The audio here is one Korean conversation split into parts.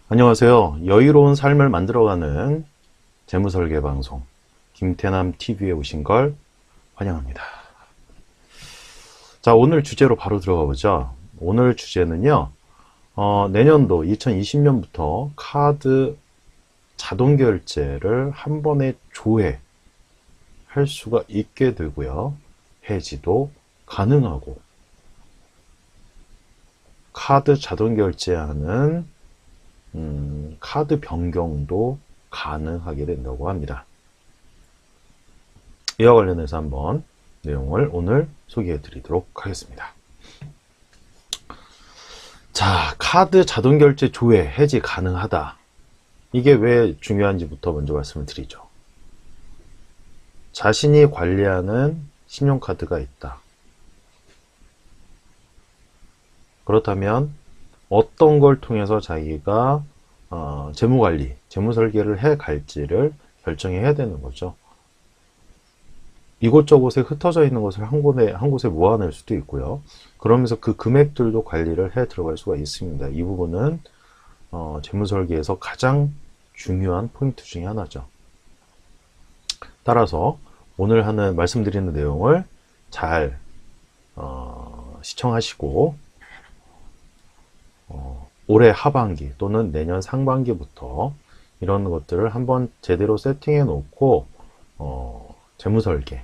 안녕하세요. 여유로운 삶을 만들어가는 재무설계 방송 김태남 TV에 오신 걸 환영합니다. 자, 오늘 주제로 바로 들어가 보죠. 오늘 주제는요. 내년도 2020년부터 카드 자동 결제를 한 번에 조회할 수가 있게 되고요. 해지도 가능하고 카드 자동 결제하는 카드 변경도 가능하게 된다고 합니다. 이와 관련해서 한번 내용을 오늘 소개해 드리도록 하겠습니다. 자, 카드 자동 결제 조회 해지 가능하다. 이게 왜 중요한지부터 먼저 말씀을 드리죠. 자신이 관리하는 신용카드가 있다. 그렇다면 어떤 걸 통해서 자기가 재무관리, 재무설계를 해 갈지를 결정해야 되는 거죠. 이곳저곳에 흩어져 있는 것을 한 곳에 모아낼 수도 있고요. 그러면서 그 금액들도 관리를 해 들어갈 수가 있습니다. 이 부분은 재무설계에서 가장 중요한 포인트 중에 하나죠. 따라서 오늘 말씀드리는 내용을 잘 시청하시고 올해 하반기 또는 내년 상반기부터 이런 것들을 한번 제대로 세팅해 놓고 재무설계,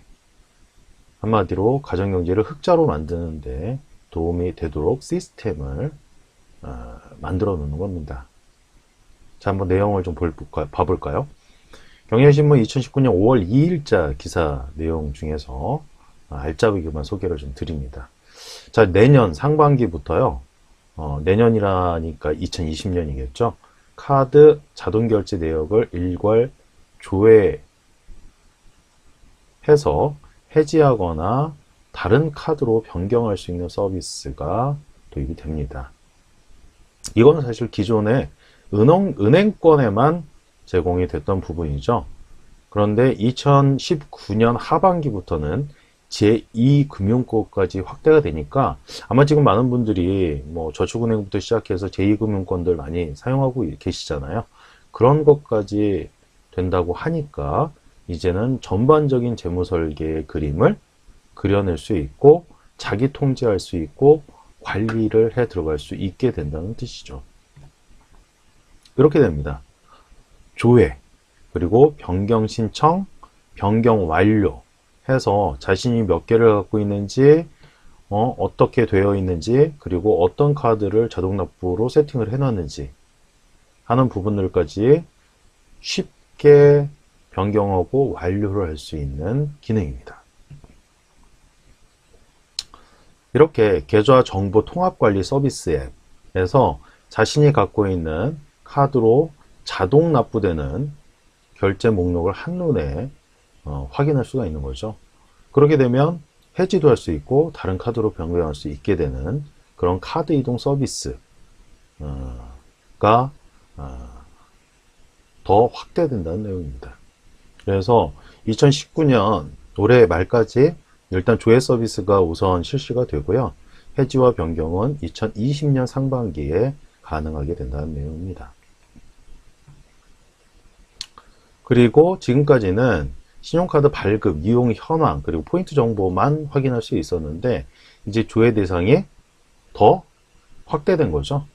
한마디로 가정경제를 흑자로 만드는데 도움이 되도록 시스템을 만들어 놓는 겁니다. 자, 한번 내용을 좀 봐볼까요? 경향신문 2019년 5월 2일자 기사 내용 중에서 알짜배기만 소개를 좀 드립니다. 자, 내년 상반기부터요. 내년이라니까 2020년이겠죠. 카드 자동결제 내역을 일괄 조회해서 해지하거나 다른 카드로 변경할 수 있는 서비스가 도입이 됩니다. 이거는 사실 기존에 은행권에만 제공이 됐던 부분이죠. 그런데 2019년 하반기부터는 제2금융권까지 확대가 되니까 아마 지금 많은 분들이 뭐 저축은행부터 시작해서 제2금융권들 많이 사용하고 계시잖아요. 그런 것까지 된다고 하니까 이제는 전반적인 재무설계의 그림을 그려낼 수 있고 자기 통제할 수 있고 관리를 해 들어갈 수 있게 된다는 뜻이죠. 이렇게 됩니다. 조회, 그리고 변경 신청, 변경 완료 해서 자신이 몇 개를 갖고 있는지, 어떻게 되어 있는지, 그리고 어떤 카드를 자동 납부로 세팅을 해놨는지 하는 부분들까지 쉽게 변경하고 완료를 할 수 있는 기능입니다. 이렇게 계좌 정보 통합관리 서비스 앱에서 자신이 갖고 있는 카드로 자동 납부되는 결제 목록을 한눈에 확인할 수가 있는 거죠. 그렇게 되면 해지도 할 수 있고 다른 카드로 변경할 수 있게 되는 그런 카드 이동 서비스가 더 확대된다는 내용입니다. 그래서 2019년 올해 말까지 일단 조회 서비스가 우선 실시가 되고요. 해지와 변경은 2020년 상반기에 가능하게 된다는 내용입니다. 그리고 지금까지는 신용카드 발급, 이용 현황, 그리고 포인트 정보만 확인할 수 있었는데 이제 조회 대상이 더 확대된 거죠.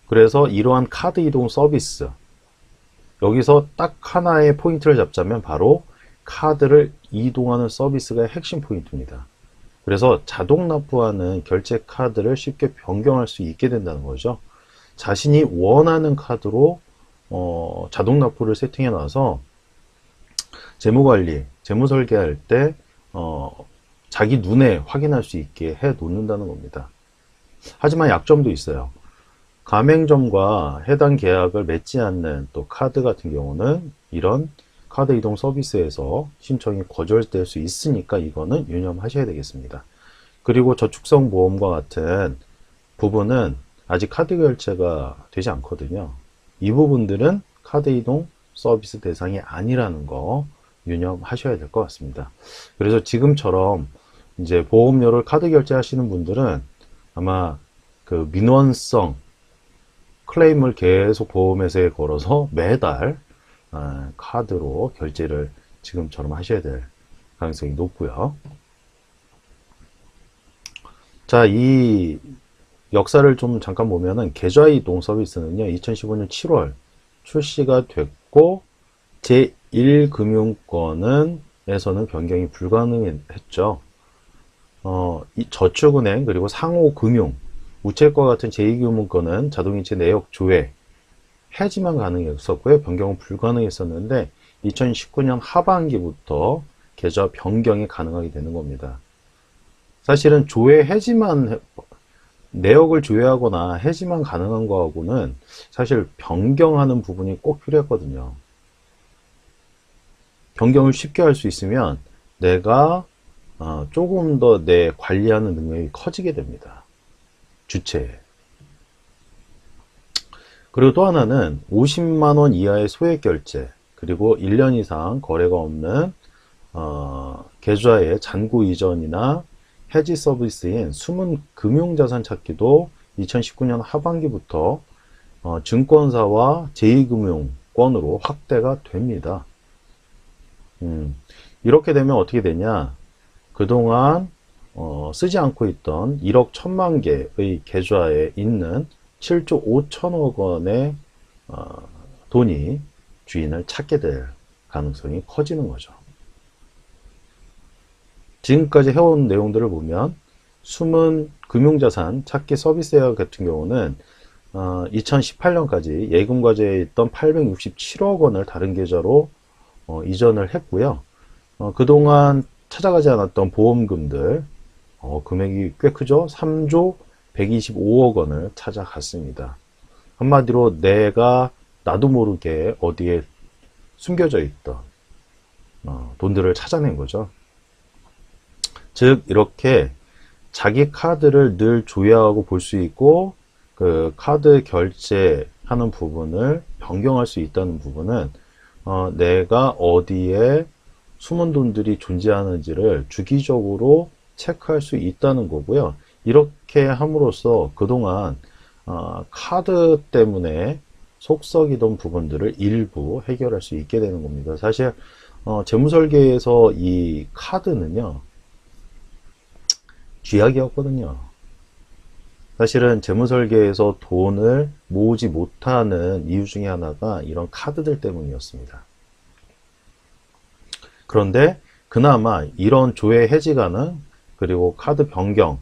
그래서 이러한 카드 이동 서비스, 여기서 딱 하나의 포인트를 잡자면 바로 카드를 이동하는 서비스가 핵심 포인트입니다. 그래서 자동 납부하는 결제 카드를 쉽게 변경할 수 있게 된다는 거죠. 자신이 원하는 카드로 자동 납부를 세팅해 놔서 재무관리, 재무설계할 때 자기 눈에 확인할 수 있게 해 놓는다는 겁니다. 하지만 약점도 있어요. 가맹점과 해당 계약을 맺지 않는 또 카드 같은 경우는 이런 카드 이동 서비스에서 신청이 거절될 수 있으니까 이거는 유념하셔야 되겠습니다. 그리고 저축성 보험과 같은 부분은 아직 카드 결제가 되지 않거든요. 이 부분들은 카드 이동 서비스 대상이 아니라는 거 유념하셔야 될 것 같습니다. 그래서 지금처럼 이제 보험료를 카드 결제하시는 분들은 아마 그 민원성 클레임을 계속 보험회사에 걸어서 매달 카드로 결제를 지금처럼 하셔야 될 가능성이 높고요. 자, 이 역사를 좀 잠깐 보면은 계좌 이동 서비스는요, 2015년 7월 출시가 됐고, 제1금융권에서는 변경이 불가능했죠. 이 저축은행 그리고 상호금융, 우체과 같은 제2금융권은 자동이체 내역 조회, 해지만 가능했었고요. 변경은 불가능했었는데 2019년 하반기부터 계좌 변경이 가능하게 되는 겁니다. 사실은 조회 해지만 내역을 조회하거나 해지만 가능한 거하고는 사실 변경하는 부분이 꼭 필요했거든요. 변경을 쉽게 할 수 있으면 내가 조금 더 내 관리하는 능력이 커지게 됩니다. 주체. 그리고 또 하나는 50만 원 이하의 소액 결제, 그리고 1년 이상 거래가 없는 계좌의 잔고 이전이나 해지 서비스인 숨은 금융자산 찾기도 2019년 하반기부터 증권사와 제2금융권으로 확대가 됩니다. 이렇게 되면 어떻게 되냐? 그동안 쓰지 않고 있던 1억 1천만 개의 계좌에 있는 7조 5천억 원의 돈이 주인을 찾게 될 가능성이 커지는 거죠. 지금까지 해온 내용들을 보면 숨은 금융자산 찾기 서비스 같은 경우는 2018년까지 예금과제에 있던 867억 원을 다른 계좌로 이전을 했고요. 그동안 찾아가지 않았던 보험금들 금액이 꽤 크죠. 3조 125억 원을 찾아갔습니다. 한마디로 내가 나도 모르게 어디에 숨겨져 있던 돈들을 찾아낸 거죠. 즉 이렇게 자기 카드를 늘 조회하고 볼 수 있고 그 카드 결제하는 부분을 변경할 수 있다는 부분은 내가 어디에 숨은 돈들이 존재하는지를 주기적으로 체크할 수 있다는 거고요. 이렇게 함으로써 그동안 카드 때문에 속썩이던 부분들을 일부 해결할 수 있게 되는 겁니다. 사실 재무설계에서 이 카드는요, 쥐약이었거든요. 사실은 재무설계에서 돈을 모으지 못하는 이유 중에 하나가 이런 카드들 때문이었습니다. 그런데 그나마 이런 조회 해지 가능, 그리고 카드 변경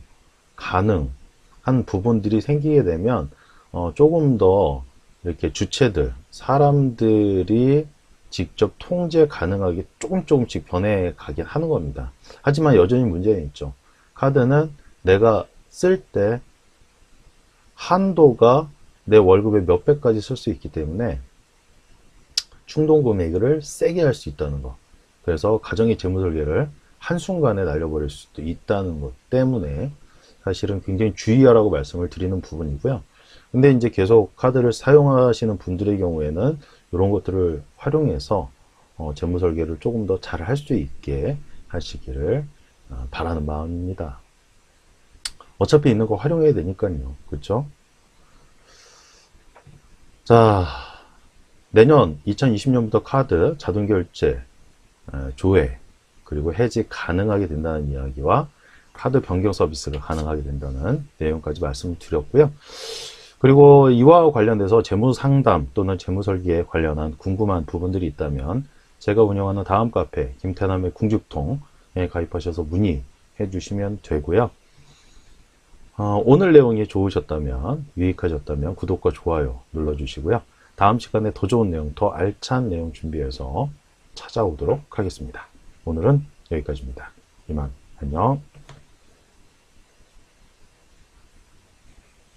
가능한 부분들이 생기게 되면 조금 더 이렇게 주체들, 사람들이 직접 통제 가능하게 조금씩 변해가긴 하는 겁니다. 하지만 여전히 문제는 있죠. 카드는 내가 쓸 때 한도가 내 월급의 몇 배까지 쓸 수 있기 때문에 충동 구매를 세게 할 수 있다는 거. 그래서 가정의 재무설계를 한순간에 날려버릴 수도 있다는 것 때문에 사실은 굉장히 주의하라고 말씀을 드리는 부분이고요. 근데 이제 계속 카드를 사용하시는 분들의 경우에는 이런 것들을 활용해서 재무설계를 조금 더 잘 할 수 있게 하시기를 바라는 마음입니다. 어차피 있는 거 활용해야 되니까요. 그렇죠? 자, 내년 2020년부터 카드 자동결제, 조회, 그리고 해지 가능하게 된다는 이야기와 카드 변경 서비스가 가능하게 된다는 내용까지 말씀을 드렸고요. 그리고 이와 관련돼서 재무상담 또는 재무설계에 관련한 궁금한 부분들이 있다면 제가 운영하는 다음 카페 김태남의 궁죽통에 가입하셔서 문의해 주시면 되고요. 오늘 내용이 좋으셨다면, 유익하셨다면 구독과 좋아요 눌러주시고요. 다음 시간에 더 좋은 내용, 더 알찬 내용 준비해서 찾아오도록 하겠습니다. 오늘은 여기까지입니다. 이만 안녕.